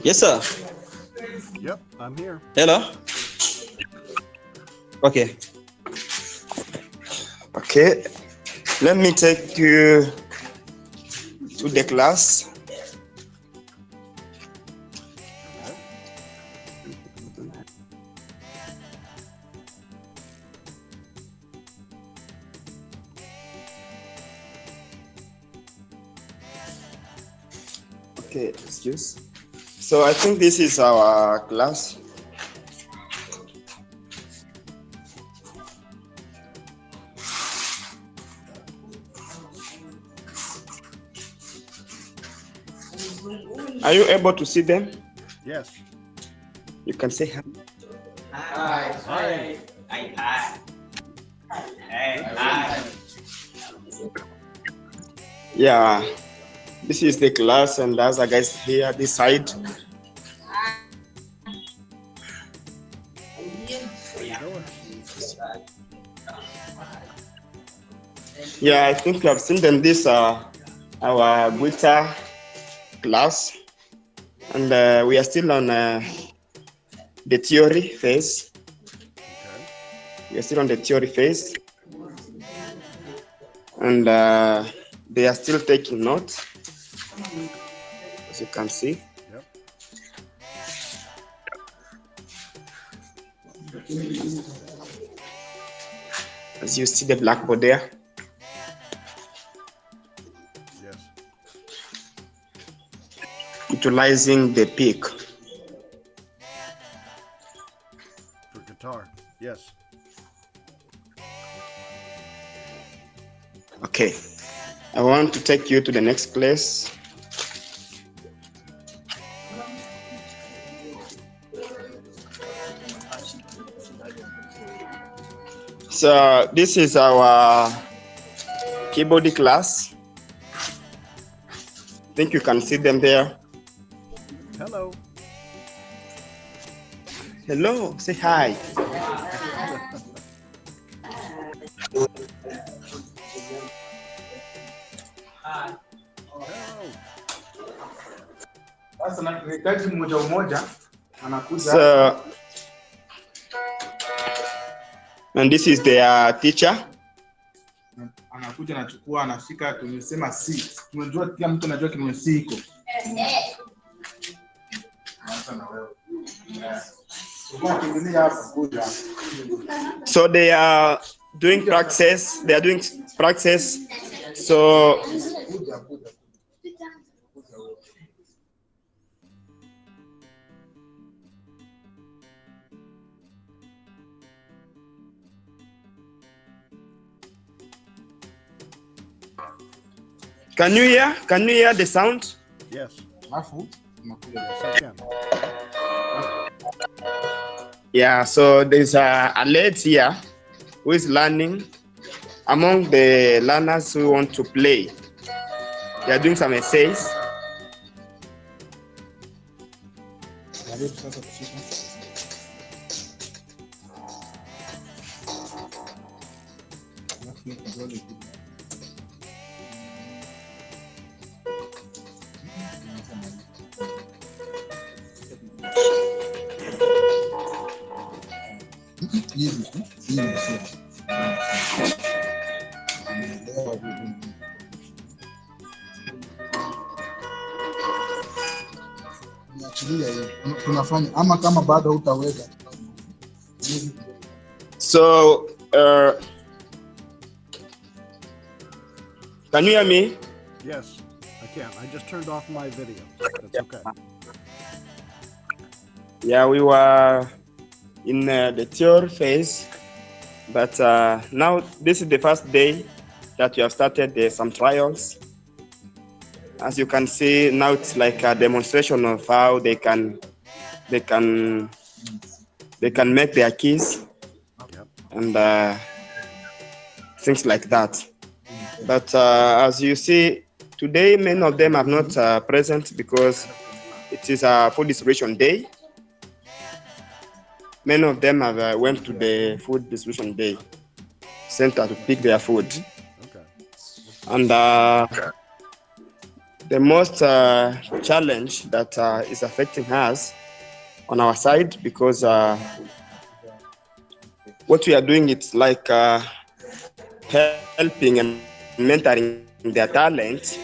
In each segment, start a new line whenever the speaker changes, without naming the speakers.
Yes, sir.
Yep, I'm here.
Hello. Okay. Okay. Let me take you to the class.
Okay.
Okay, excuse. So I think this is our class. Are you able to see them?
Yes.
You can say hi.
Hi.
Hi.
Good to see you guys.
Yeah. This is the class, and there's a guys here this side.
How you doing?
Yeah, I think you have seen them. This our guitar class, and we are still on the theory phase.
Okay.
We are still on the theory phase, and they are still taking notes, as you can see.
Yep.
As you see the blackboard there.
Yes.
Utilizing the pick.
For guitar. Yes.
Okay. I want to take you to the next place. So this is our keyboard class. I think you can see them there.
Hello.
Hello, say hi.
Hello.
Sasa na tunahitaji mmoja mmoja anakuja.
So, and this is their teacher.
Anakuja anachukua anashika, tumesema C. Tunajua kila mtu anajua kinyume C iko. Na wewe.
So they are doing practice. They are doing practice. So can you hear? Can you hear the sound?
Yes.
Alafu tunakuja.
Yes, I can.
Yeah, so there's a lady here who is learning. Among the learners who want to play, they are doing some essays.
Karibu sasa kushika. Tunafanya ama kama bado hutaweza.
So, can you hear me?
Yes, I can. I just turned off my video. That's okay.
Yeah, we were in the theory phase, but now this is the first day that we have started some trials. As you can see, now it's like a demonstration of how they can make their keys.
Yep.
And things like that. But as you see, today many of them are not present because it is a food distribution day. Many of them have went to the food distribution day center to pick their food.
Okay.
And The most challenge that is affecting us on our side, because what we are doing, it's like helping and mentoring their talent.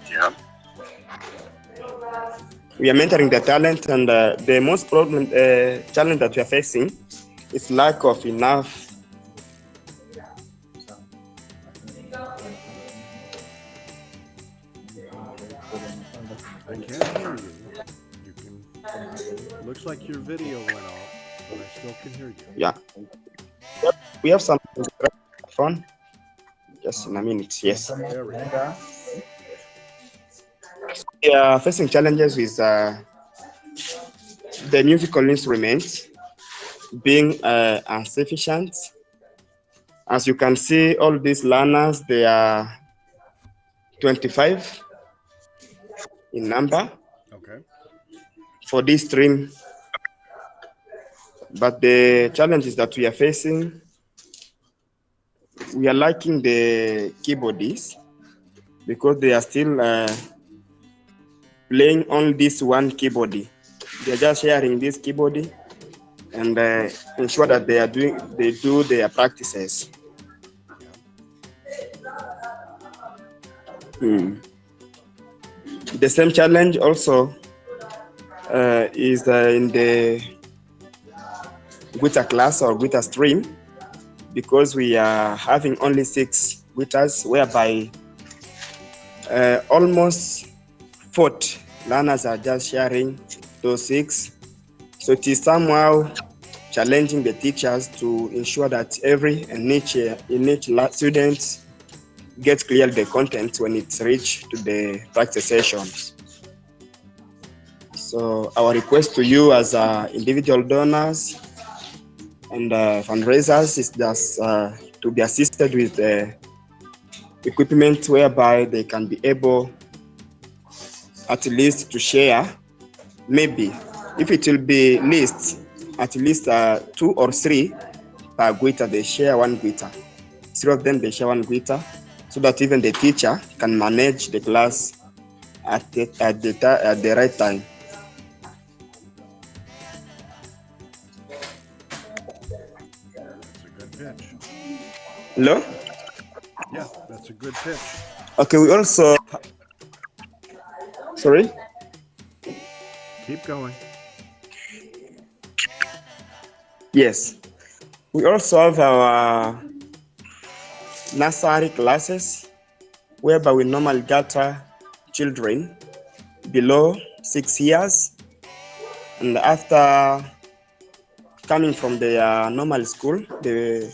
Yeah.
We are mentoring their talent, and the most problem challenge that we are facing is lack of enough.
I can't hear you. You can. Looks like your video went off, but I still can hear you.
Yeah, we have some phone. Just in a minute. Yes,
There we go.
we are facing challenges with the musical instruments being insufficient. As you can see, all these learners, they are 25 in number
Okay.
for this stream. But the challenges that we are facing, we are lacking the keyboardists because they are still playing on this one keyboard. They are just sharing this keyboard and ensure that they do their practices. The same challenge also is in the guitar class or guitar stream, because we are having only 6 guitars, whereby almost 40 learners are just sharing those 6. So it is somehow challenging the teachers to ensure that every and each student gets clear the content when it's reached to the practice sessions. So our request to you as individual donors and fundraisers is just to be assisted with equipment whereby they can be able at least to share, maybe if it will be at least 2 or 3 per guitar, they share 1 guitar. 3 of them, they share 1 guitar, so that even the teacher can manage the class at the right time.
That's a good pitch.
Hello?
Yeah, that's a good pitch.
Okay, we also... Sorry?
Keep going.
Yes. We also have our nursery classes, whereby we normally gather children below 6 years, and after coming from the normal school, the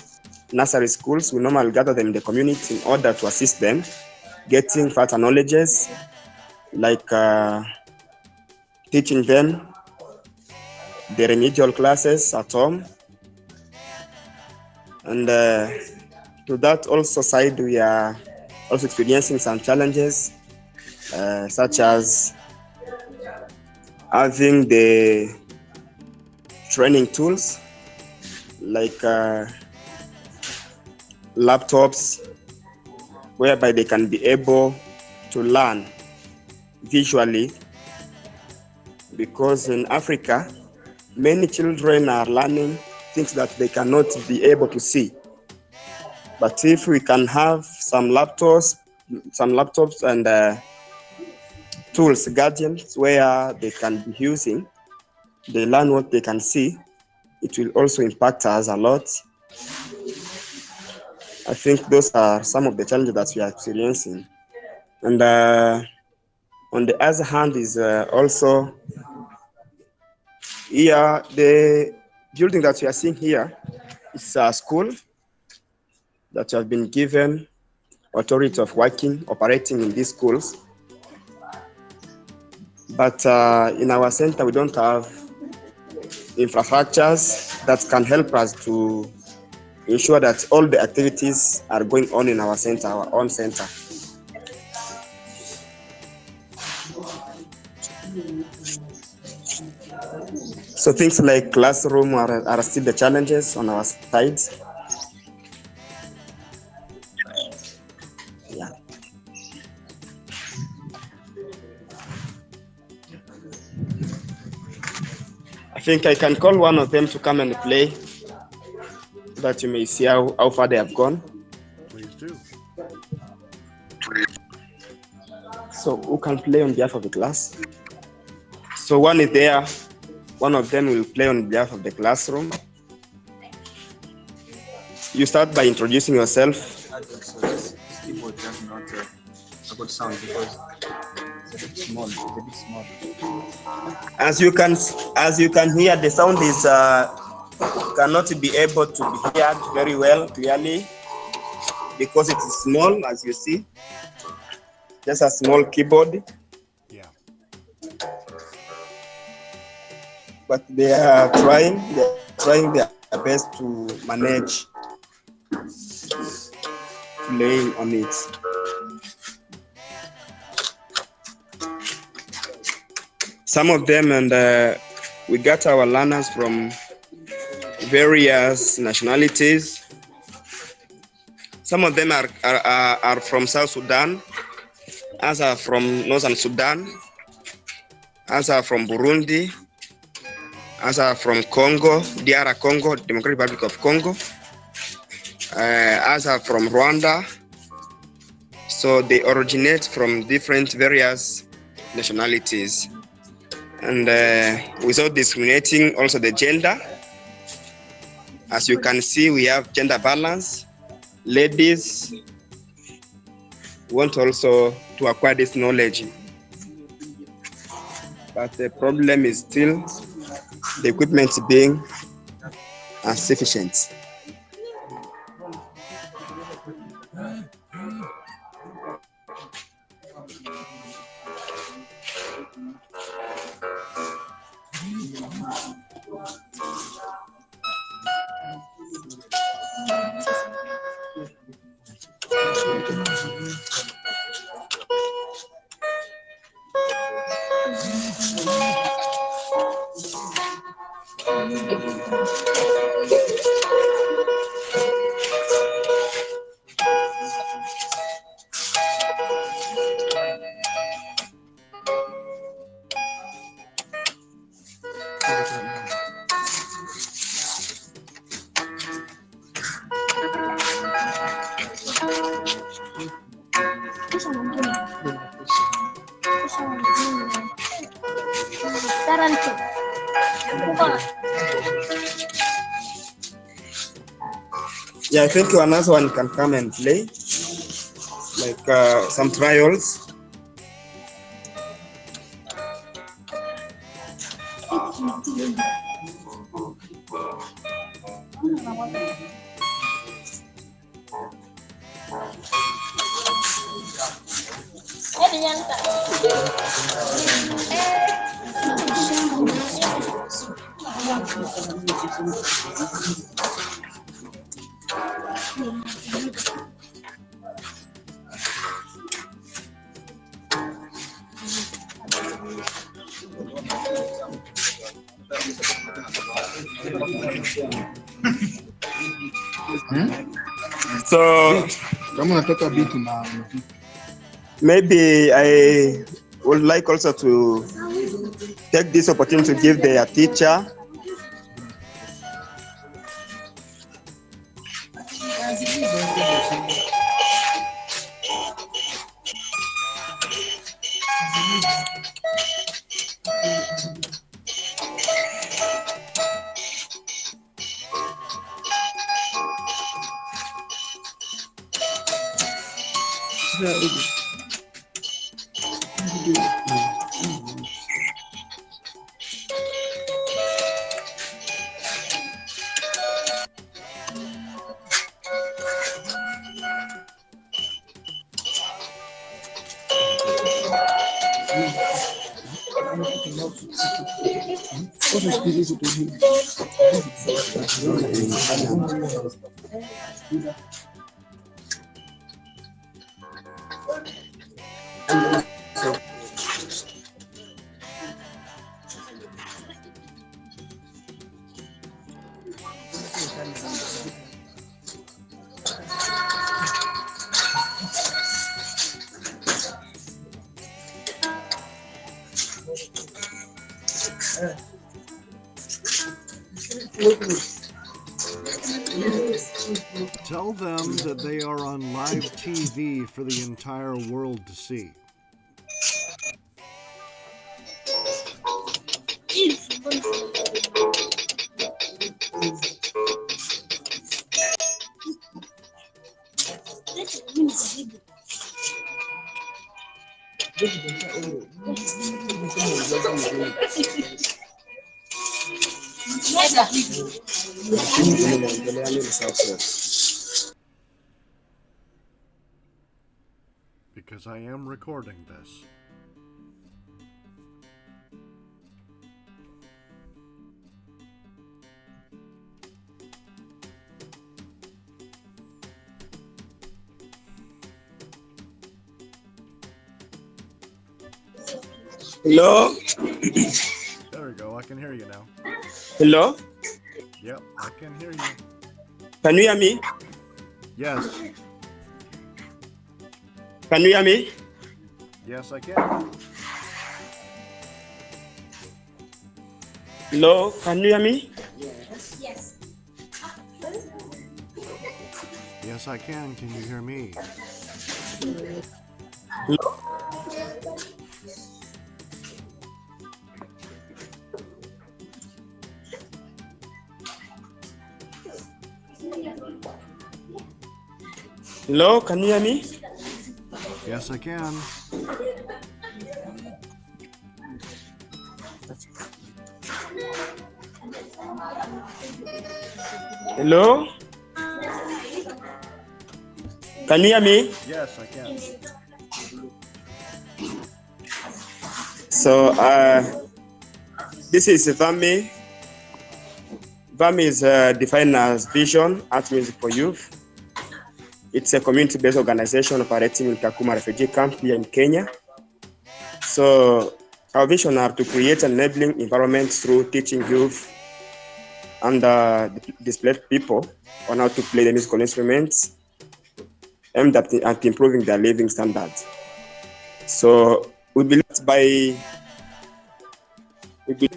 nursery schools, we normally gather them in the community in order to assist them getting further knowledges, like teaching them the remedial classes at home. And to that also side, we are also experiencing some challenges, such as having the training tools like laptops, whereby they can be able to learn visually, because in Africa, many children are learning things that they cannot be able to see. But if we can have some laptops and tools, gadgets, where they can be using, they learn what they can see, it will also impact us a lot. I think those are some of the challenges that we are experiencing. And on the other hand is also here, the building that we are seeing here is a school that have been given authority of operating in these schools. But in our center, we don't have infrastructures that can help us to ensure that all the activities are going on in our center, our own center. So things like classroom are still the challenges on our sides. Yeah. I think I can call one of them to come and play, so that you may see how far they have gone.
Please do.
So who can play on behalf of the class? So one is there. One of them will play on behalf of the classroom. You start by introducing yourself.
So this keyboard does not a good sound because it's a bit small. It's a bit small.
As you can hear, the sound is cannot be able to be heard very well clearly because it is small, as you see. Just a small keyboard.
Yeah.
But they are trying their best to manage playing on it. Some of them, and we got our learners from various nationalities. Some of them are from South Sudan, others are from Northern Sudan, others are from Burundi, others are from Congo, DR Congo, Democratic Republic of Congo, others are from Rwanda. So they originate from different various nationalities. And without discriminating also the gender, as you can see, we have gender balance. Ladies want also to acquire this knowledge, but the problem is still the equipment being insufficient. Yeah, I think another one can come and play, like some trials. So maybe I would like also to take this opportunity to give their teacher
Tell them that they are on live TV for the entire world to see. Because I am recording this.
Hello?
There we go. I can hear you now.
Hello?
Yep, I can hear you.
Can you hear me?
Yes.
Can you hear me?
Yes, I can.
Hello? Can you hear me?
Yes, I can. Can you hear me?
Hello? Hello? Can you hear me?
Yes, I can.
Hello? Can you hear me?
Yes, I can.
So, this is VAMY. VAMY is defined as Vision Art Music for Youth. It's a community-based organization operating in Kakuma Refugee Camp here in Kenya. So, our vision are to create an enabling environment through teaching youth and displaced people on how to play the musical instruments aimed at improving their living standards. So, we believe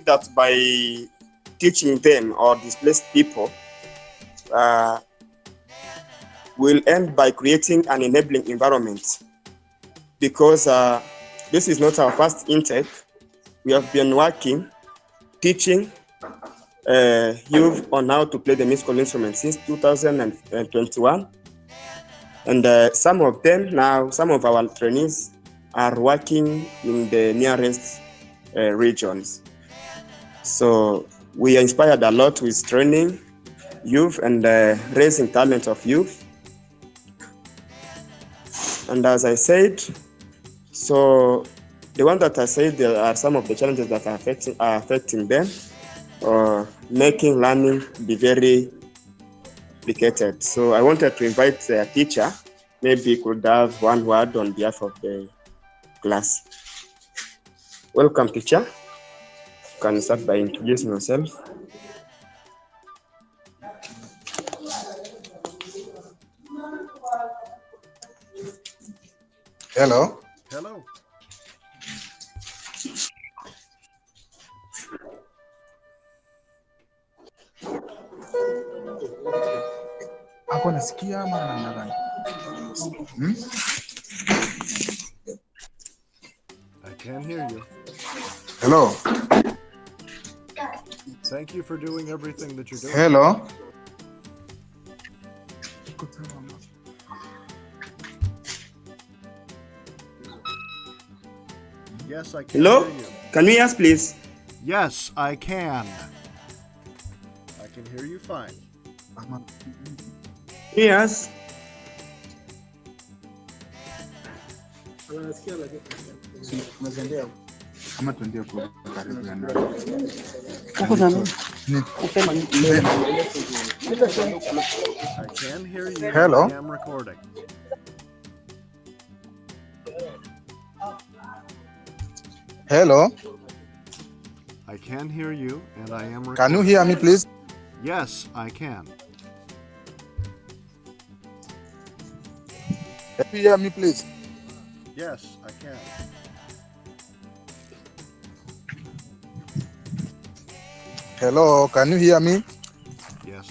that by teaching them or displaced people, we'll end by creating an enabling environment, because this is not our first intake. We have been working, teaching youth on how to play the musical instruments since 2021. And some of our trainees are working in the nearest regions. So we are inspired a lot with training youth and raising talent of youth. And as I said, so the one that I said, there are some of the challenges that are affecting them, or making learning be very complicated. So I wanted to invite their teacher. Maybe could have one word on behalf of the class. Welcome, teacher. You can start by introducing yourself.
Hello.
Hello.
Ako nasikia ama namna gani?
I can hear you.
Hello.
Thank you for doing everything that you're doing.
Hello.
Yes, I can
Hello?
hear you.
Can we ask, please?
Yes, I can. I can hear you fine.
Yes.
Ama tuendie kwa karibu ya ndani.
I can hear you.
Hello?
I am recording.
Hello.
I can hear you, and I am recording.
Can you hear me, please?
Yes, I can.
Can you hear me, please?
Yes, I can.
Hello. Can you hear me?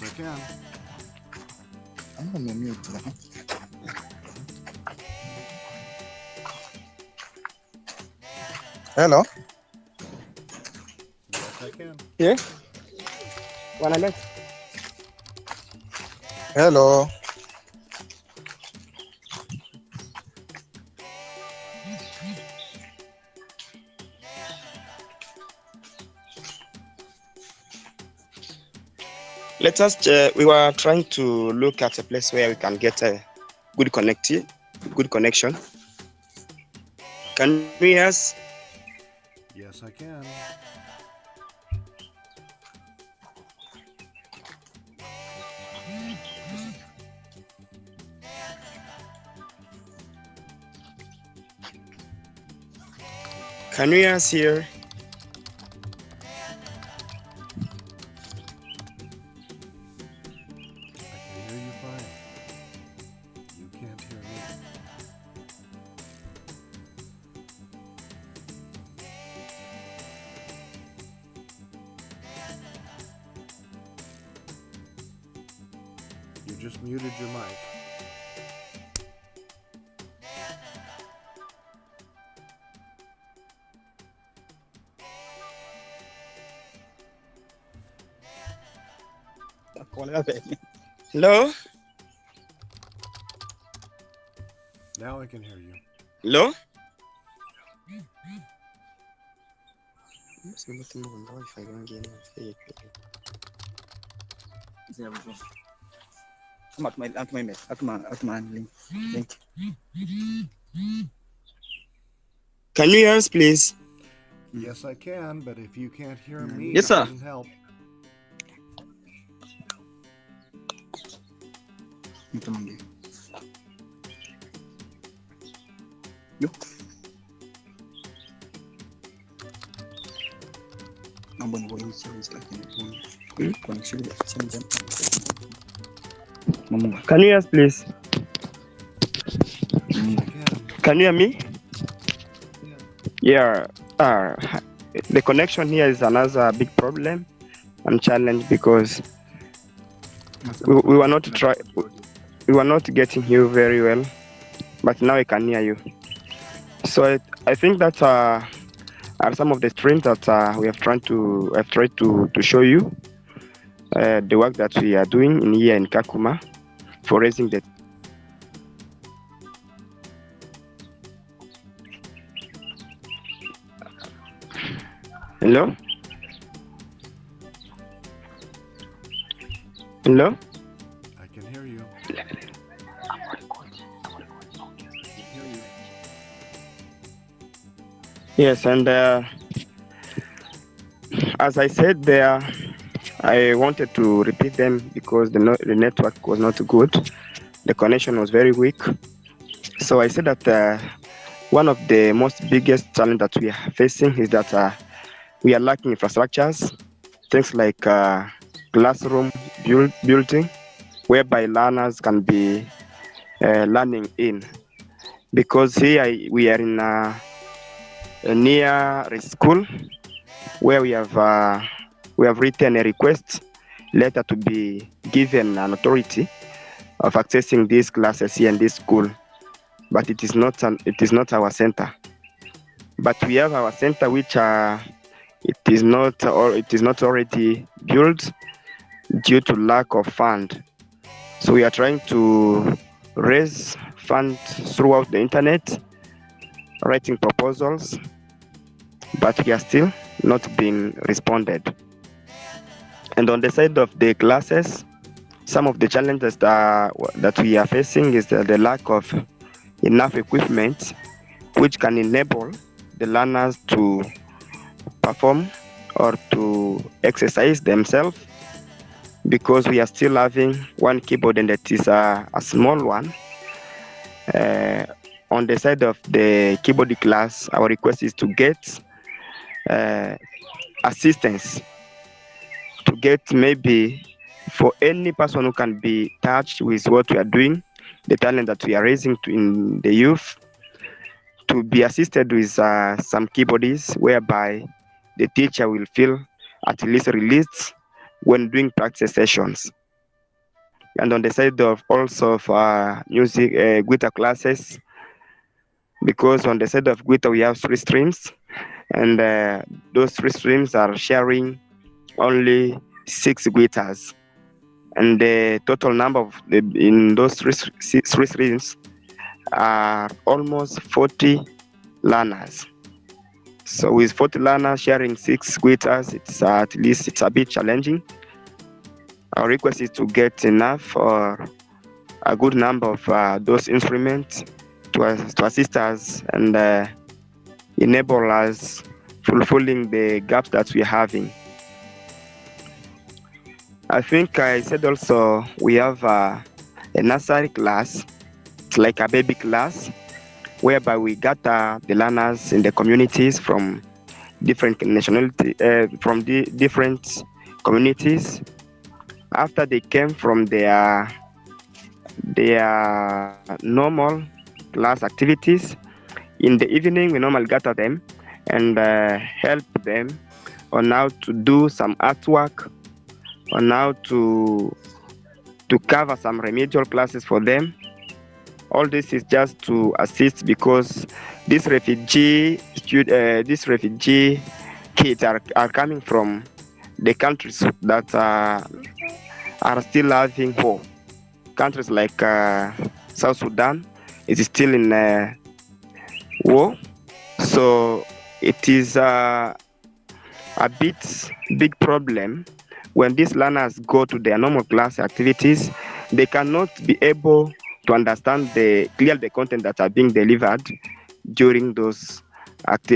Yes, I can.
I'm gonna mute. Hello.
Yes, I can.
Yeah. Wanna let?
Hello.
Let us. We were trying to look at a place where we can get a good connection. Can you hear us?
Yes, I can.
Can you hear us here?
I can hear you fine. You can't hear me. You just muted your mic.
Hello?
Now I can hear you.
Hello? Can you hear us, please?
Yes, I can, but if you can't hear me,
Yes,
it
sir.
doesn't help.
Can you hear us, please?
Yes, I can.
Can you hear me? Yeah. The connection here is another big problem and challenge because we were not getting you very well, but now I can hear you. So I think that are some of the strengths that we have tried to show you the work that we are doing in here in Kakuma for raising the. Hello? Hello?
I can hear you.
Yes, and as I said there, I wanted to repeat them because the network was not good. The connection was very weak. So I said that one of the most biggest challenge that we are facing is that we are lacking infrastructures, things like classroom building, whereby learners can be learning in. Because here we are in a near a school where we have written a request letter to be given an authority of accessing these classes here in this school, but it is not our center. But we have our center which it is not already built due to lack of fund. So we are trying to raise funds throughout the internet, writing proposals, but we are still not being responded. And on the side of the classes, some of the challenges that we are facing is the lack of enough equipment which can enable the learners to perform or to exercise themselves, because we are still having one keyboard and it is a small one. On the side of the keyboard class, our request is to get assistance, to get maybe for any person who can be touched with what we are doing, the talent that we are raising in the youth, to be assisted with some keyboards whereby the teacher will feel at least released when doing practice sessions. and on the side of also of music guitar classes, because on the side of guitar we have three streams, and those three streams are sharing only six guitars, and the total number of in those three streams are almost 40 learners. So with 40 learners sharing six guitars, it's at least it's a bit challenging. Our request is to get enough or a good number of those instruments to assist us and enable us fulfilling the gaps that we're having. I think I said also we have a nursery class. It's like a baby class whereby we gather the learners in the communities from different nationality, from the different communities. After they came from their normal class activities, in the evening we normally gather them and help them on how to do some artwork, on how to cover some remedial classes for them. All this is just to assist because these refugee kids are coming from the countries that are still having war. Countries like South Sudan is still in war, so it is a bit big problem when these learners go to their normal class activities. They cannot be able to understand clearly the content that are being delivered during those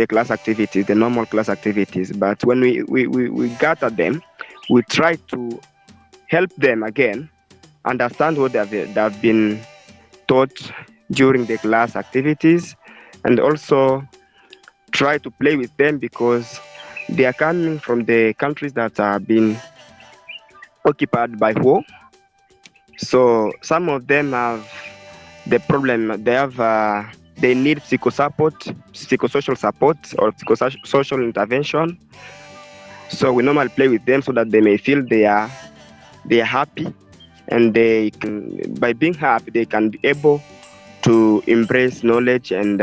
class activities, the normal class activities. But when we gather them, we try to help them again understand what they have been taught during the class activities, and also try to play with them because they are coming from the countries that have been occupied by war. So some of them have the problem. They need psychosocial support, or psychosocial intervention. So we normally play with them so that they may feel they are happy, and they can, by being happy, they can be able to embrace knowledge and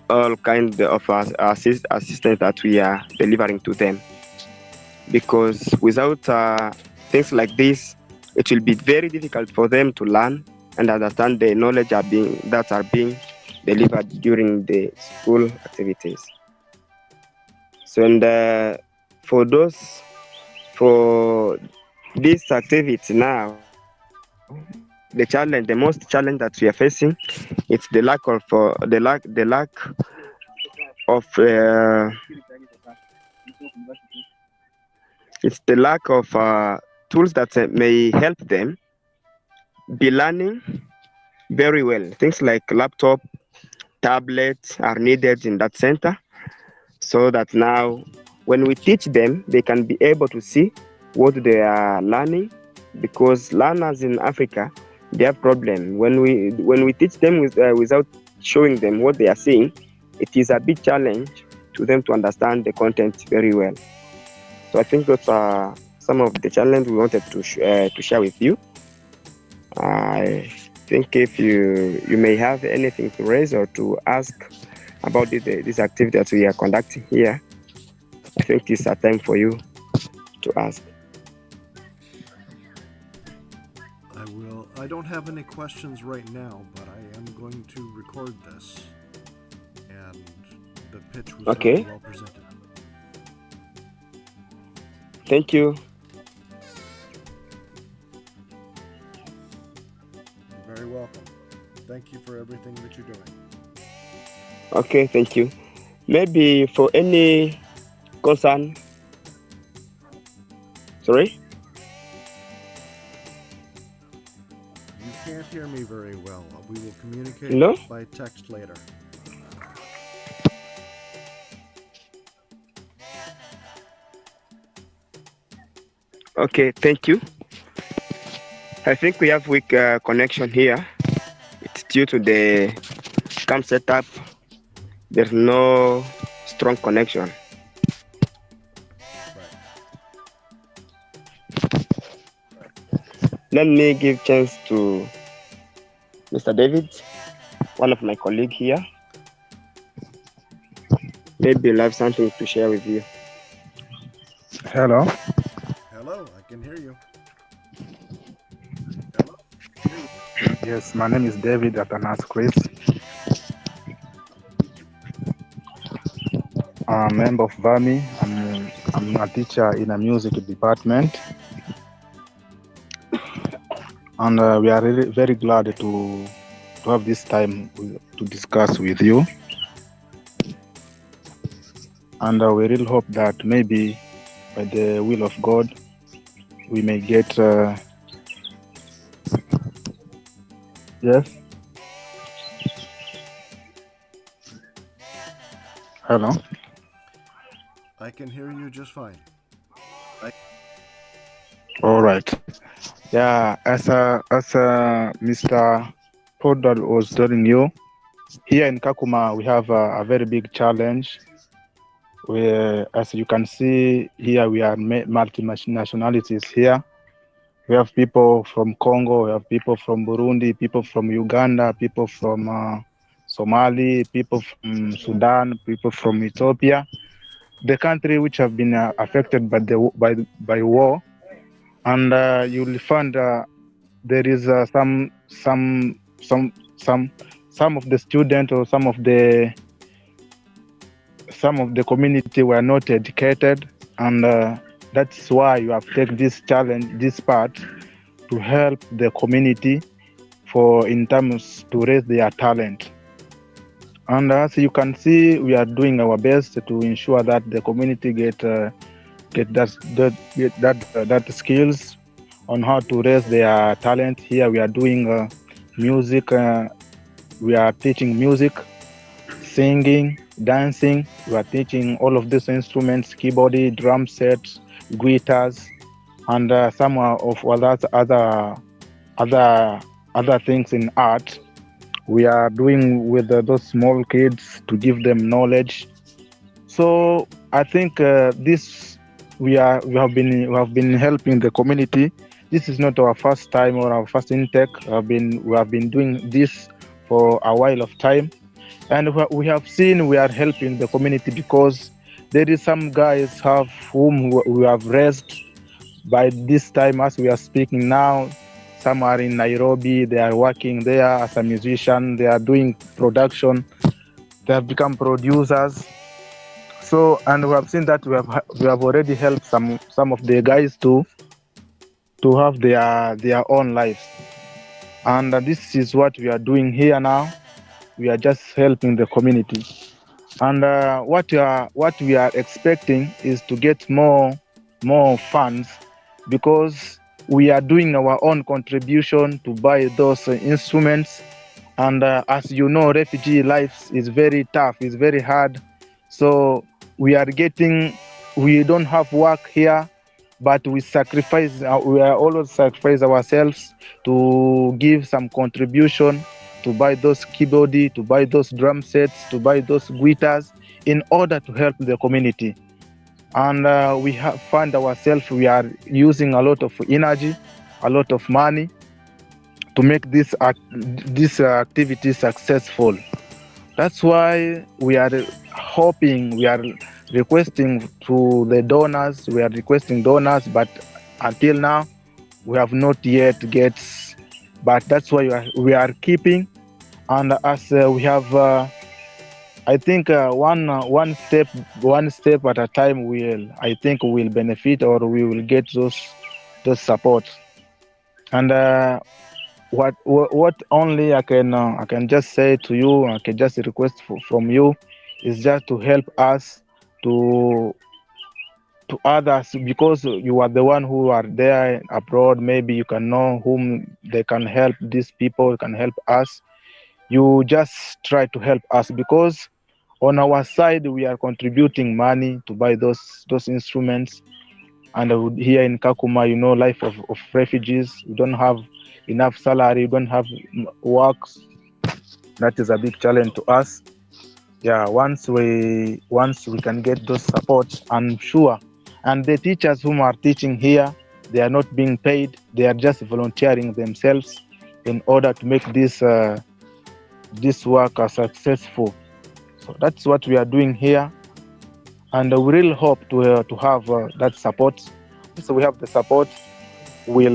all kinds of assistance that we are delivering to them. Because without things like this, it will be very difficult for them to learn and understand the knowledge that are being delivered during the school activities. So, and for this activity now, the most challenge that we are facing, it's the lack of of it's the lack of tools that may help them be learning very well. Things like laptop, tablets are needed in that center, so that now when we teach them, they can be able to see what they are learning. Because learners in Africa, they have problem when we teach them without showing them what they are seeing. It is a big challenge to them to understand the content very well. So I think those are some of the challenges we wanted to share with you. I think if you may have anything to raise or to ask about this activity that we are conducting here, I think it's a time for you to ask.
I don't have any questions right now, but I am going to record this. And the pitch was very
Okay.
well presented.
Thank you.
You're very welcome. Thank you for everything that you're doing.
Okay, thank you. Maybe for any concern. Sorry?
You can't hear me very well. We will communicate
No?
by text later.
Okay, thank you. I think we have weak connection here. It's due to the cam setup. There's no strong connection.
Right.
let me give chance to Mr. David, one of my colleague here. Maybe you'll have something to share with you.
Hello.
Hello, I can hear you.
Yes, my name is David Atanas Chris. I'm a member of VAMY. I'm a teacher in a music department. And we are really very glad to have this time to discuss with you. And we really hope that maybe by the will of God, we may get... Yes? Hello?
I can hear you just fine.
All right. Yeah, as Mr. Podal was telling you, here in Kakuma, we have a very big challenge. As you can see here, we are multi-nationalities here. We have people from Congo, we have people from Burundi, people from Uganda, people from Somali, people from Sudan, people from Ethiopia, the country which have been affected by war. And you'll find there is some of the students or some of the community were not educated, and that's why you have taken this challenge, this part, to help the community for in terms to raise their talent. And as you can see, we are doing our best to ensure that the community get that skills on how to raise their talent. Here we are doing music. We are teaching music, singing, dancing. We are teaching all of these instruments: keyboard, drum sets, guitars, and some of other things in art. We are doing with those small kids to give them knowledge. So I think this we have been helping the community. This is not our first time or our first intake. We have been doing this for a while of time, and we have seen we are helping the community because there is some guys whom we have raised by this time as we are speaking now. Some are in Nairobi. They are working there as a musician. They are doing production. They have become producers. So, and we have seen that we have already helped some of the guys to have their own lives. And this is what we are doing here now. We are just helping the community. And what we are expecting is to get more funds, because we are doing our own contribution to buy those instruments. And as you know, refugee life is very tough, it's very hard. So we don't have work here, but we are always sacrifice ourselves to give some contribution to buy those keyboard, to buy those drum sets, to buy those guitars, in order to help the community. And we have found ourselves, we are using a lot of energy, a lot of money to make this activity successful. That's why we are requesting to the donors. We are requesting donors, but until now we have not yet get. But that's why we are keeping, and as we have, I think one step at a time will benefit, or we will get those support. And what only I can just say to you, I can just request from you, is just to help us to others, because you are the one who are there abroad. Maybe you can know whom they can help. These people can help us. You just try to help us, because on our side we are contributing money to buy those instruments. And here in Kakuma, you know, life of refugees, we don't have enough salary, we don't have works. That is a big challenge to us. Yeah, once we can get those supports, I'm sure. And the teachers whom are teaching here, they are not being paid. They are just volunteering themselves in order to make this work successful. So that's what we are doing here, and we really hope to have that support. So we have the support. We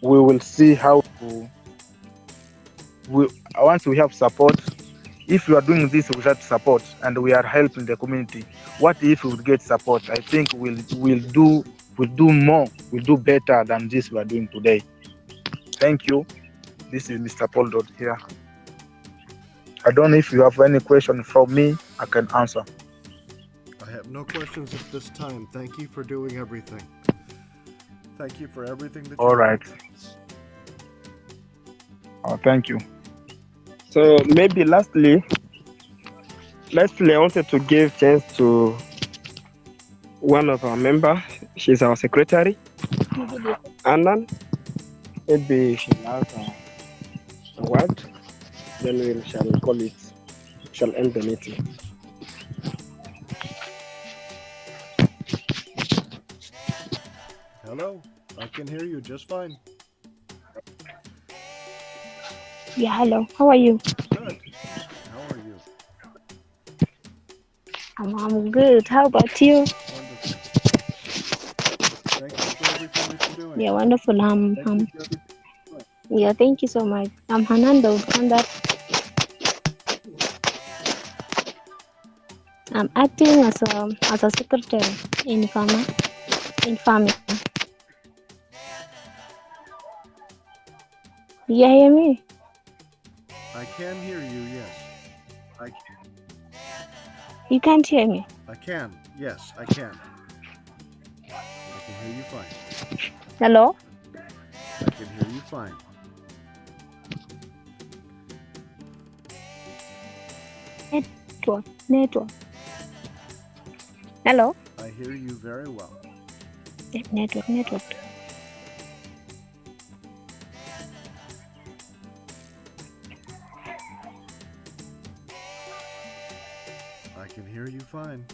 will see how we once we have support. If we are doing this without support and we are helping the community, what if we would get support? I think we'll do more, we'll do better than this we are doing today. Thank you. This is Mr. Paul Dodd here. I don't know if you have any question from me, I can answer.
I have no questions at this time. Thank you for doing everything. Thank you for everything that
All
you
right.
do.
Oh, thank you.
So maybe lastly, I wanted to give chance to one of our member. She's our secretary, Annan. Maybe she'll have a word. Then we shall end the meeting.
Hello, I can hear you just fine.
Yeah, hello. How are you?
Good. How are you?
I'm good. How about you?
Wonderful. Thank you for everything that you're doing.
Yeah, wonderful. Yeah, thank you so much. I'm Hananda Uganda. I'm acting as a secretary in farming. You hear me?
I can hear you, yes.
You can't hear me.
I can. Yes, I can. I can hear you fine.
Hello?
I can hear you fine.
Network. Hello?
I hear you very well.
Network.
I can hear you fine.